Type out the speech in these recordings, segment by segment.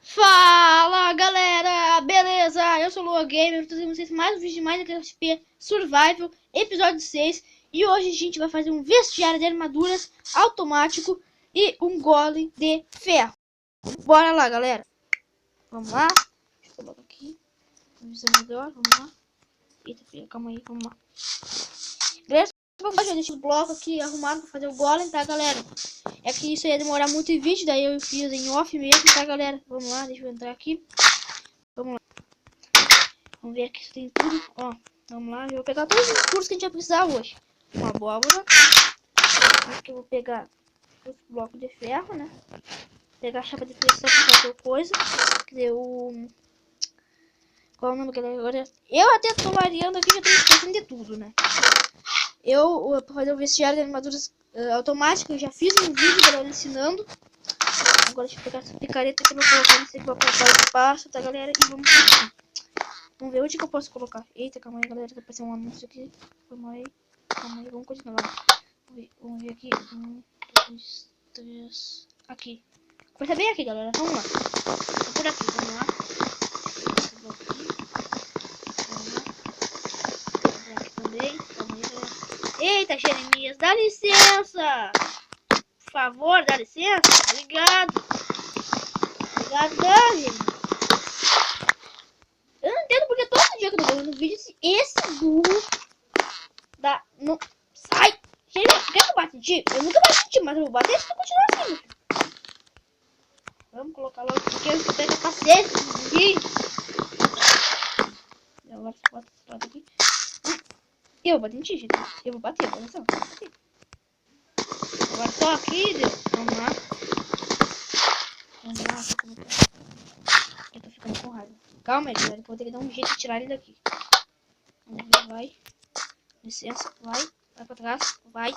Fala galera, beleza? Eu sou o Lua Gamer, estou trazendo vocês mais um vídeo de Minecraft Survival, episódio 6. E hoje a gente vai fazer um vestiário de armaduras automático e um golem de ferro. Bora lá galera, vamos lá. Deixa eu colocar aqui, vamos ver melhor, vamos lá. Eita filha, calma aí, vamos lá. Galera, vamos deixar o bloco aqui arrumado para fazer o golem, tá galera? É que isso ia demorar muito em vídeo, daí eu fiz em off mesmo, tá galera? Vamos lá, deixa eu entrar aqui. Vamos lá. Vamos ver aqui se tem tudo, ó. Vamos lá, eu vou pegar todos os recursos que a gente vai precisar hoje. Uma abóbora. Aqui eu vou pegar os blocos de ferro, né? Pegar a chapa de pressão pra fazer coisa. Cadê o... Qual é o nome, galera? Agora, eu até tô variando aqui, já tô esquecendo de tudo, né? Eu, pra fazer o vestiário de armaduras automáticas, eu já fiz um vídeo galera ensinando. Agora deixa eu pegar essa picareta que eu vou colocar nesse bloco de espaço, tá galera? E vamos ver. Vamos ver onde que eu posso colocar. Eita, calma aí galera, tá aparecendo um anúncio aqui. Calma aí, vamos continuar. Vamos ver aqui. 1, 2, 3. Aqui. Vai ser bem aqui galera, vamos lá. Vou por aqui, vamos lá. Também. Calma aí galera. Eita, Jeremias, dá licença! Por favor, dá licença. Obrigado. Obrigado, Jeremias. Eu não entendo porque todo dia que eu tô gravando vídeo, esse burro dá... Não... Sai! Jeremias, quer que eu bate em ti? Eu nunca bati em ti, mas eu vou bater se tu continuar assim, meu filho. Vamos colocar logo porque eu tenho capacete. Agora você bota esse lado aqui. Eu vou bater em ti, gente. Eu vou bater, atenção. Agora só aqui, Deus. Vamos lá. Vamos lá. Eu tô ficando com raiva. Calma aí, galera. Vou ter que dar um jeito de tirar ele daqui. Vamos ver, vai. Licença, vai. Vai pra trás, vai.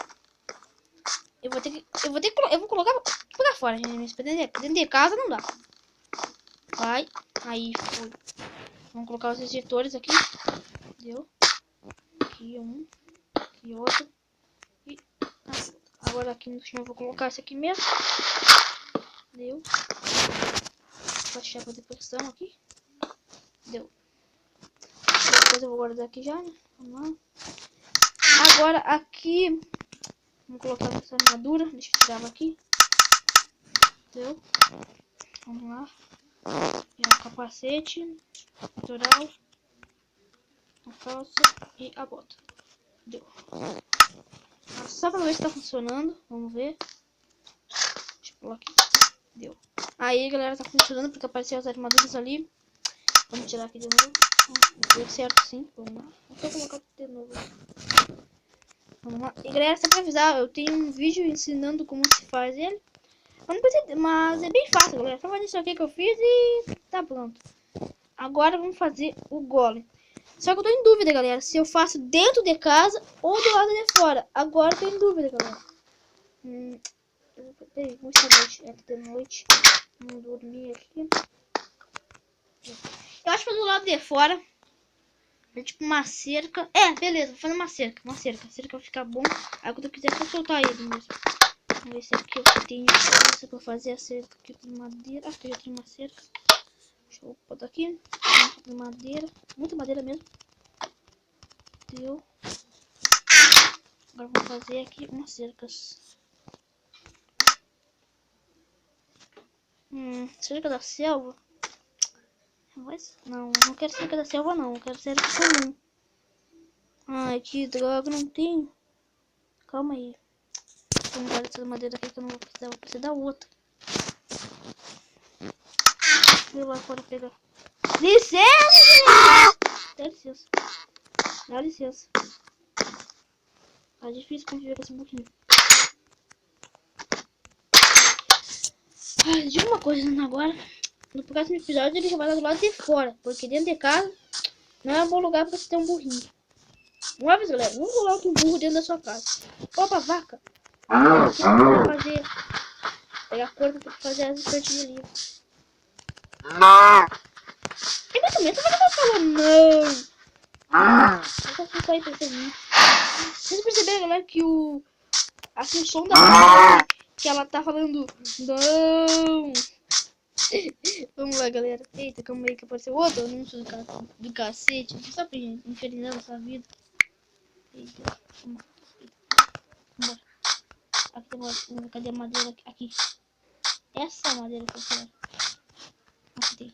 Eu vou colocar pra fora, gente. Dentro de casa não dá. Vai. Aí, foi. Vamos colocar os injetores aqui. Deu. Aqui um. Aqui outro. E agora aqui no chão eu vou colocar esse aqui mesmo. Deu. Vou achar pra depressão aqui. Deu. Depois eu vou guardar aqui já, né? Vamos lá. Agora aqui. Vamos colocar essa armadura. Deixa eu tirar ela aqui. Deu. Vamos lá. E o capacete. Natural. A calça e a bota. Deu. Só pra ver se tá funcionando. Vamos ver. Deixa eu pular aqui. Deu. Aí galera, tá funcionando porque apareceu as armaduras ali. Vamos tirar aqui de novo. Deu certo sim. Vamos lá. Vou colocar de novo. Vamos lá. E galera, só pra avisar, eu tenho um vídeo ensinando como se faz ele. Mas é bem fácil, galera. Só fazer isso aqui que eu fiz e tá pronto. Agora vamos fazer o golem. Só que eu tô em dúvida, galera, se eu faço dentro de casa ou do lado de fora. Agora eu tô em dúvida, galera. Peraí, vamos noite. É de noite. Vamos dormir aqui. Eu acho que do lado de fora. É tipo uma cerca. É, beleza, vou fazer uma cerca. A cerca vai ficar bom. Aí quando eu quiser, eu vou soltar ele mesmo. Vamos ver se aqui eu tenho força pra fazer a cerca aqui com madeira. Ah, eu já tenho uma cerca. Deixa eu botar aqui. Madeira. Muita madeira mesmo. Deu. Agora vou fazer aqui umas cercas. Cerca da selva. Mas, não quero cerca da selva não. Eu quero cerca comum. Ai, que droga, não tenho. Calma aí. Vamos guardar essa madeira aqui que eu não vou precisar. Vou precisar da outra. Vou lá fora pegar. Licença! Dá licença. Dá licença. Tá difícil conviver com esse burrinho. Diga uma coisa agora. No próximo episódio ele já vai lá do lado de fora. Porque dentro de casa não é um bom lugar pra você ter um burrinho. Uma vez, galera. Vamos colocar um burro dentro da sua casa. Opa, vaca. Fazer. Pegar corpo pra fazer as espartilhas ali. Não. E mais ou menos você vai falar não. Eu posso sair pra você. Vocês perceberam, galera, que o... Assim, o som da vaca, que ela tá falando não. Vamos lá, galera. Eita, calma aí que apareceu outro anúncio do cacete. Não sabe, gente, infernizando essa vida. Eita, vamos. Bora. Aqui tem uma... Cadê a madeira? Aqui. Essa madeira que eu quero. Aqui tem.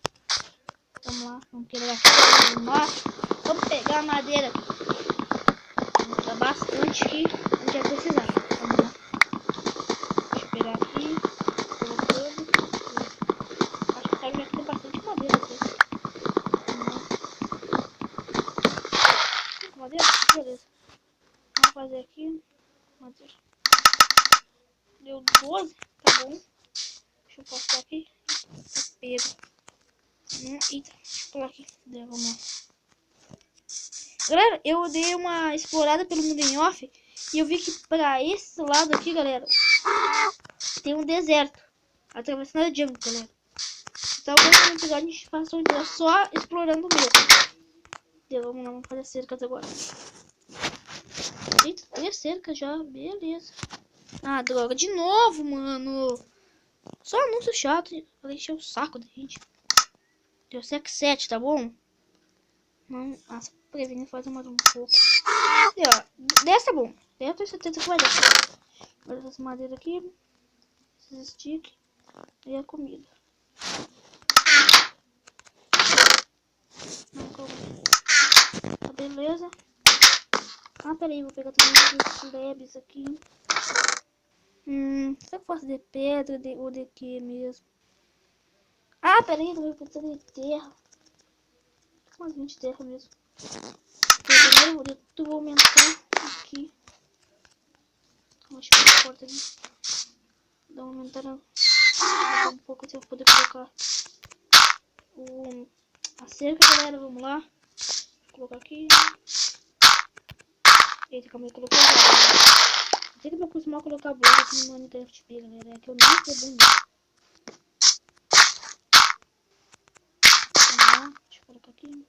Vamos lá. Vamos quebrar aqui. Vamos pegar a madeira. Vamos pegar bastante aqui. A gente vai precisar. Vamos lá. Deixa eu pegar aqui. Colocando. Acho que já tem bastante madeira aqui. Vamos lá. Madeira? Beleza. Vamos fazer aqui. Madeira. Deu 12. Tá bom. Deixa eu passar aqui. Pedro. Eita, deixa eu pular aqui. Vamos lá. Galera, eu dei uma explorada pelo mundo em off e eu vi que pra esse lado aqui, galera, tem um deserto. Atravessando a jungle, galera. Então, hoje no episódio a gente passou um dia só explorando mesmo. Vamos lá, vamos fazer cercas agora. Eita, 3 cercas já, beleza. Ah, droga, de novo, mano. Só anúncio chato pra encher o saco da gente. Deu sec 7, tá bom? Não, nossa, prevenindo fazer mais um pouco. E ó, 10 tá bom. 10 eu tenho certeza que vai dar. Olha essas madeiras aqui. Esses sticks. E a comida. Tá, beleza. Ah, peraí, vou pegar também os slabs aqui. Será que eu faço de pedra ou de que mesmo? Ah, peraí, eu vou precisar de terra. Umas 20 terra mesmo. Primeiro eu vou aumentar aqui. Acho que a porta ali. Dá uma aumentada um pouco até eu poder colocar a cerca, galera. Vamos lá. Vou colocar aqui. Eita, calma aí, coloquei agora. Eu sei que eu vou acostumar a colocar bloco aqui no Minecraft, galera. É que eu nem sei bem. Vamos lá, deixa eu colocar aqui.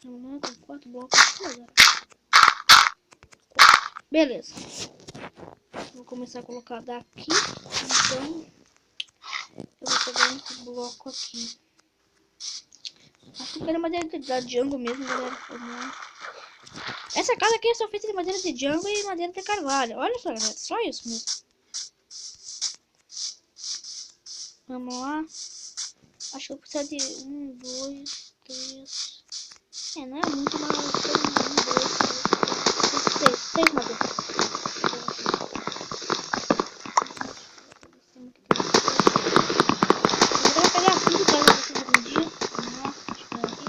Vamos lá, tem 4 blocos aqui, galera. Beleza. Vou começar a colocar daqui. Então, eu vou pegar esse bloco aqui. Acho que eu quero madeira da jungle mesmo, galera. Vamos lá. Essa casa aqui é só feita de madeira de jungle e madeira de carvalho. Olha só, galera. Só isso mesmo. Vamos lá. Acho que eu preciso de 1, 2, 3. Não é muito, mas 1, 2, 3, 6 madeiras. Eu vou pegar tudo para vocês algum dia. Vamos lá. Deixa eu aqui.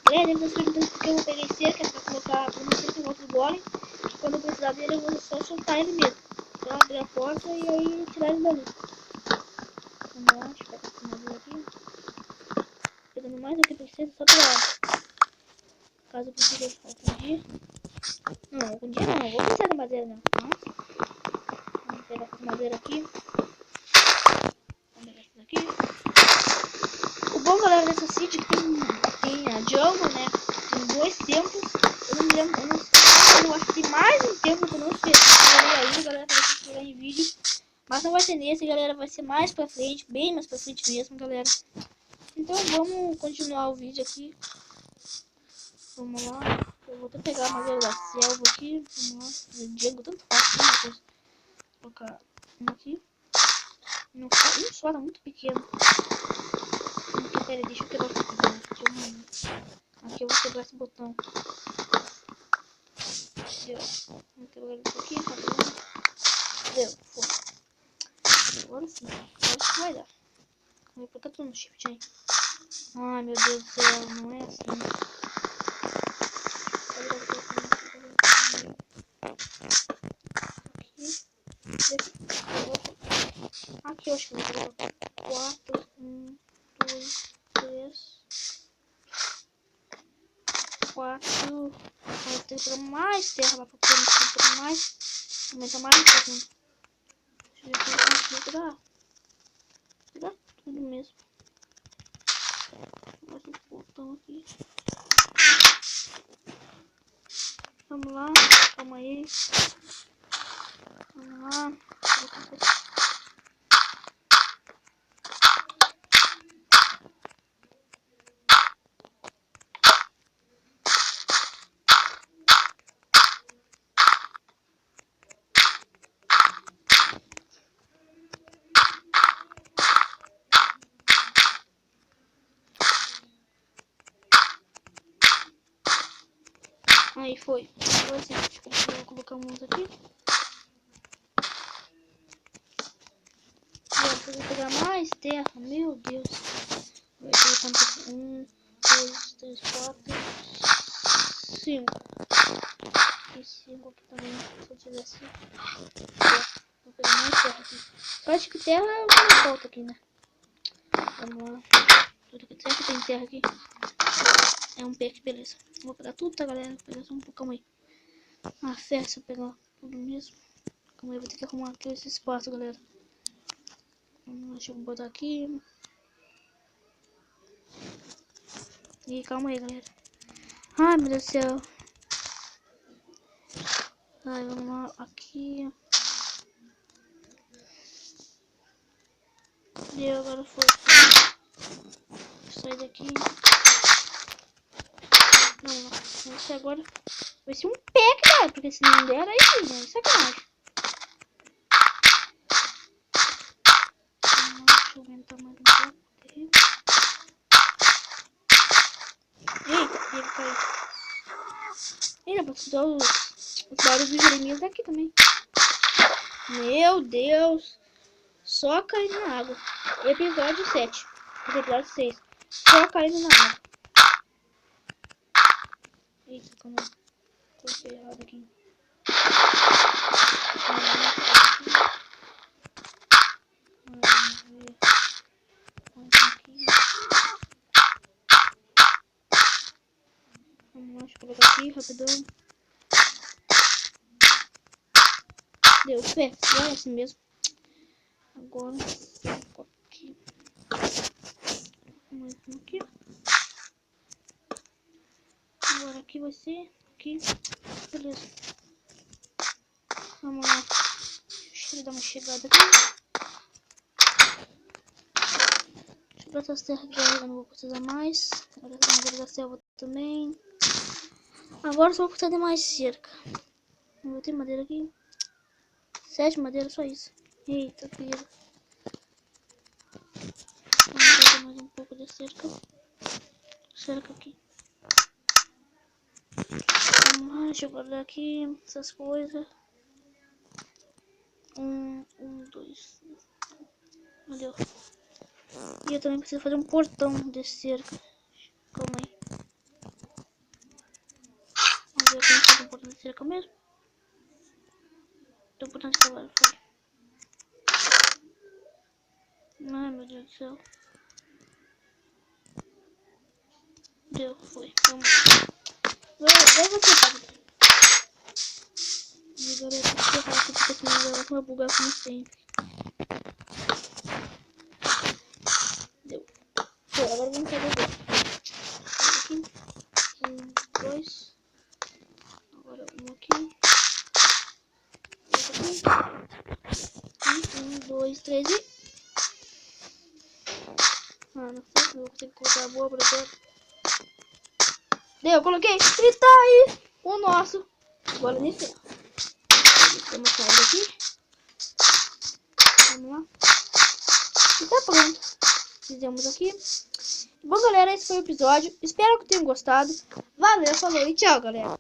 Galera, ele tá se perguntando porque eu peguei cerca para colocar uma cerca em outro golem. Que quando eu precisar dele, eu vou só soltar ele mesmo. Só abrir a porta e aí tirar ele dali. Vamos lá, deixa eu pegar essa madeira aqui. Pegando mais do que precisa, só pra caso eu precise algum dia. Não, algum dia não, vou precisar de madeira não. Vamos pegar essa madeira aqui. Vamos pegar essa daqui. O bom, galera, dessa sítio que tem a jungle, né? Tem 2 templos. Eu não me lembro, eu acho que tem mais um templo que eu não sei ainda, galera, pra vocês pegarem em vídeo. Mas não vai ser nesse, galera, vai ser mais pra frente, bem mais pra frente mesmo, galera. Então vamos continuar o vídeo aqui. Vamos lá. Eu vou até pegar a madeira da selva aqui. Vamos lá. Jungle tanto fácil, né? Vou colocar um aqui. Um só, tá muito pequeno. Aqui, pera, deixa eu quebrar esse botão. Aqui eu vou quebrar esse botão. Deu. Vamos quebrar isso aqui, tá bom? Deu, foi. Agora sim. Agora que vai dar. Vou colocar tudo no shift aí. Ai, meu Deus do céu, não é assim. Aqui eu acho que eu vou colocar 4, 1, 2, 3, 4. Vou ter que pegar mais terra lá pra poder mais. Aumentar mais um pouquinho. Deixa eu ver se eu consigo pegar tudo mesmo. Mais um botão aqui. Vamos lá. Calma aí. Vamos lá. Aí foi. Agora sim, vou colocar um monte aqui. Agora eu vou pegar mais terra. Meu Deus. Vou colocar um pouquinho. 1, 2, 3, 4, 5. E 5 aqui também. Se eu tiver assim. Vou pegar mais terra aqui. Eu acho que terra não falta aqui, né? Vamos lá. Tudo que será que tem terra aqui? É um pé aqui, beleza. Vou pegar tudo, tá, galera? Vou pegar só um pouco, calma aí. Ah, ferro, se eu pegar tudo mesmo. Calma aí, vou ter que arrumar aqui esse espaço, galera. Deixa eu botar aqui. E calma aí, galera. Ai, meu Deus do céu. Ai, vamos lá, aqui. Deu, agora foi. Vou sair daqui. Não, vai ser agora. Vai ser um pé, cara, porque se não der, aí sim, né? Sacanagem. Deixa eu aumentar mais um pouco aqui. Eita, ele caiu. Eita, pra estudar os barulhos do Jeremias daqui também. Meu Deus. Só caindo na água. Episódio 7. Episódio 6. Só caindo na água. Eita, como eu coloquei errado aqui. Vamos lá, deixa eu colocar aqui rapidão. Deu pé, é assim mesmo. Agora, aqui. Mais um aqui. Agora aqui vai ser aqui. Beleza. Vamos lá. Deixa eu dar uma chegada aqui. Deixa eu botar as terras de água, não vou precisar mais. Agora a madeira da selva também. Agora só vou precisar de mais cerca. Não vou ter madeira aqui. 7 madeiras, só isso. Eita, filho. Vamos fazer mais um pouco de cerca. Cerca aqui. Vamos lá, deixa eu guardar aqui essas coisas. 1, 2. Meu Deus. E eu também preciso fazer um portão de cerca. Calma aí. Vamos ver como fazer um portão de cerca mesmo. Tô botando esse agora, foi. Ai, meu Deus do céu. Deu, foi. Vamos lá. Agora você sabe. E agora eu tenho que ferrar aqui, porque senão ela vai bugar como sempre. Deu. Foi, agora vamos fazer dois. Aqui. 1, 2. Agora um aqui. Outro aqui. 1, 2, 3 e... Ah, não sei se eu vou conseguir colocar a boa, por exemplo. Deu, coloquei. E tá aí o nosso. Agora nem ferro. Vamos sair daqui. Vamos lá. E tá pronto. Fizemos aqui. Bom, galera, esse foi o episódio. Espero que tenham gostado. Valeu, falou e tchau, galera.